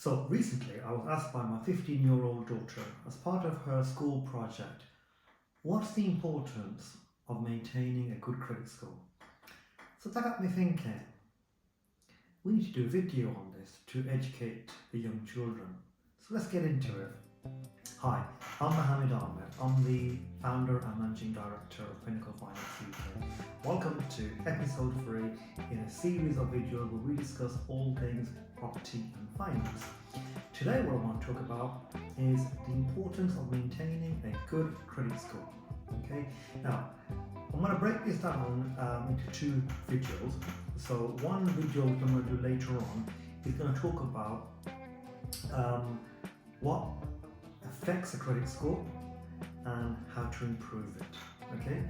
So recently I was asked by my 15-year-old daughter as part of her school project, what's the importance of maintaining a good credit score? So that got me thinking, we need to do a video on this to educate the young children. So let's get into it. Hi, I'm Mohammed Ahmed. I'm the founder and managing director of Pinnacle Finance UK. Welcome to episode 3 in a series of videos where we discuss all things property and finance. Today what I want to talk about is the importance of maintaining a good credit score. Okay, now I'm going to break this down into two videos. So one video which I'm going to do later on is going to talk about what affects a credit score and how to improve it. Okay,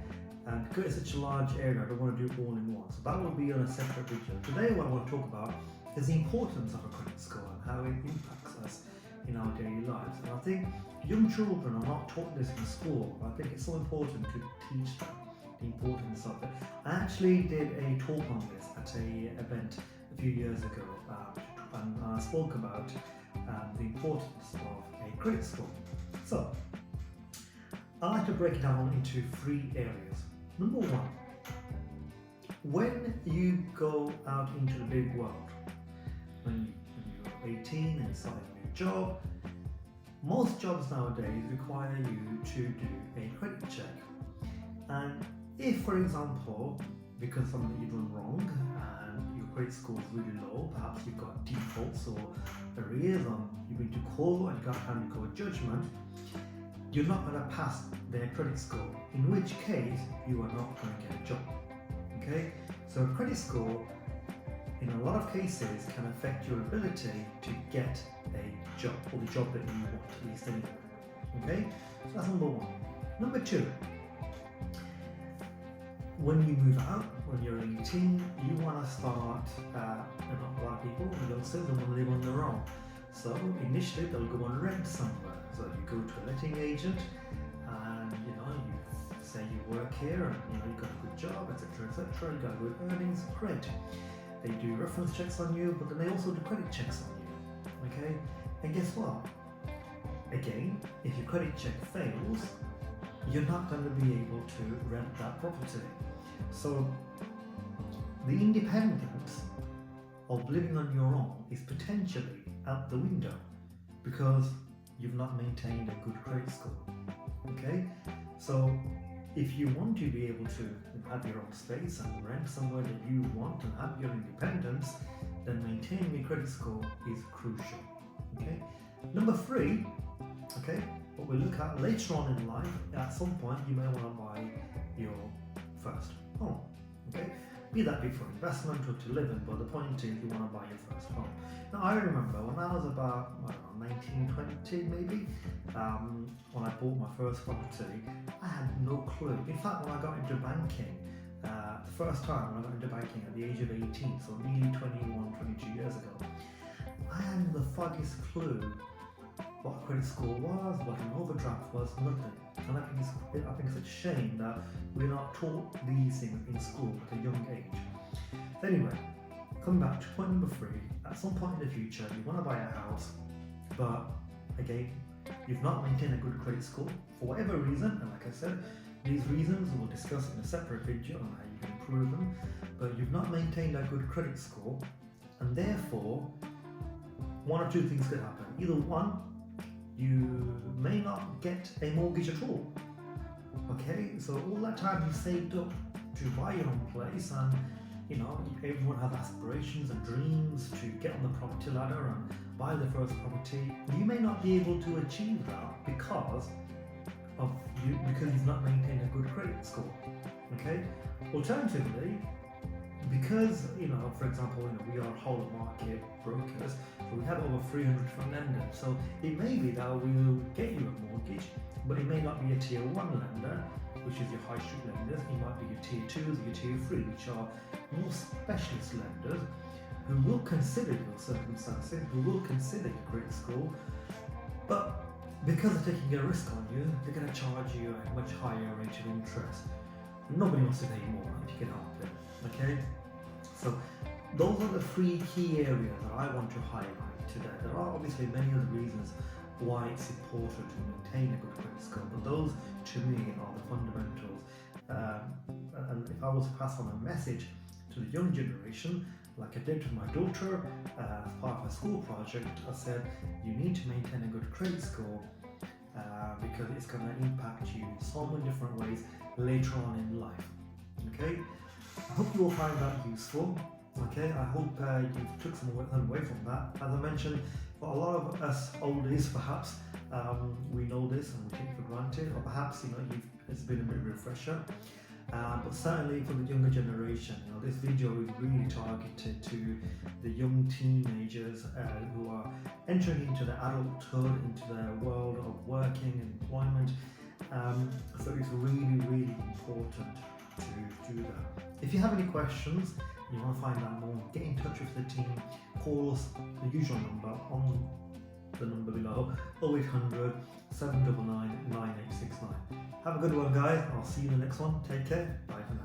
and because it's such a large area, I don't want to do it all in one. So that will be on a separate video. Today what I want to talk about is the importance of a credit score and how it impacts us in our daily lives. And I think young children are not taught this in school. I think it's so important to teach them the importance of it. I actually did a talk on this at an event a few years ago, and I spoke about the importance of a credit score. So I like to break it down into 3 areas. Number 1, when you go out into the big world, when you're 18 and starting a new job, most jobs nowadays require you to do a credit check. And if, for example, because something you've done wrong and your credit score is really low, perhaps you've got defaults or arrears on, you've been to court and you got time to go judgment, you're not going to pass their credit score, in which case you are not going to get a job. Okay, so a credit score in a lot of cases can affect your ability to get a job, or the job that you want, at least anyway. Okay, so that's number 1. Number 2, when you move out, when you're 18, you want to start, a lot of people, youngsters, they want to live on their own. So initially they'll go and rent somewhere. So you go to a letting agent and you say you work here and you've got a good job, etc, etc, you've got good earnings, great. They do reference checks on you, but then they also do credit checks on you. Okay? And guess what? Again, if your credit check fails, you're not going to be able to rent that property. So the independence of living on your own is potentially out the window because you've not maintained a good credit score. Okay? So if you want to be able to have your own space and rent somewhere that you want and have your independence, then maintaining a credit score is crucial. Okay? Number 3, okay, what we'll look at later on in life, at some point you may want to buy your first home. Okay? Be that be for investment or to live in, but the point is you want to buy your first home. Now I remember when I was about, 19, 20 maybe, when I bought my first property, I had no clue. In fact, when I got into banking, the first time when I got into banking at the age of 18, so nearly 21, 22 years ago, I hadn't the foggiest clue what a credit score was, what an overdraft was, nothing. And I think it's a shame that we're not taught these things in school at a young age. Anyway, coming back to point number 3, at some point in the future you want to buy a house, but again, you've not maintained a good credit score for whatever reason, and like I said, these reasons we'll discuss in a separate video on how you can improve them, but you've not maintained a good credit score, and therefore one or two things could happen. Either 1, you may not get a mortgage at all. Okay, so all that time you saved up to buy your own place, and everyone has aspirations and dreams to get on the property ladder and buy the first property. You may not be able to achieve that because you've not maintained a good credit score. Okay, alternatively, because for example, we are whole of market brokers, so we have over 300 different lenders. So it may be that we will get you a mortgage, but it may not be a tier 1 lender, which is your high street lenders. It might be your tier 2s, your tier 3, which are more specialist lenders who will consider your circumstances, who will consider your credit score, but because they're taking a risk on you, they're going to charge you a much higher rate of interest. Nobody wants to pay more if you can help it. Okay, so those are the 3 key areas that I want to highlight. today. There are obviously many other reasons why it's important to maintain a good credit score, but those to me are the fundamentals. And if I was to pass on a message to the young generation, like I did to my daughter as part of a school project, I said you need to maintain a good credit score because it's going to impact you in so many different ways later on in life. Okay, I hope you will find that useful. Okay, I hope you took some away from that. As I mentioned, for a lot of us oldies, perhaps we know this and we take it for granted, or perhaps it's been a bit of a refresher. But certainly for the younger generation, this video is really targeted to the young teenagers who are entering into their adulthood, into their world of working and employment. So it's really, really important to do that. If you have any questions, you want to find out more, get in touch with the team, call us the usual number on the number below, 0800 799 9869. Have a good one, guys. I'll see you in the next one. Take care. Bye for now.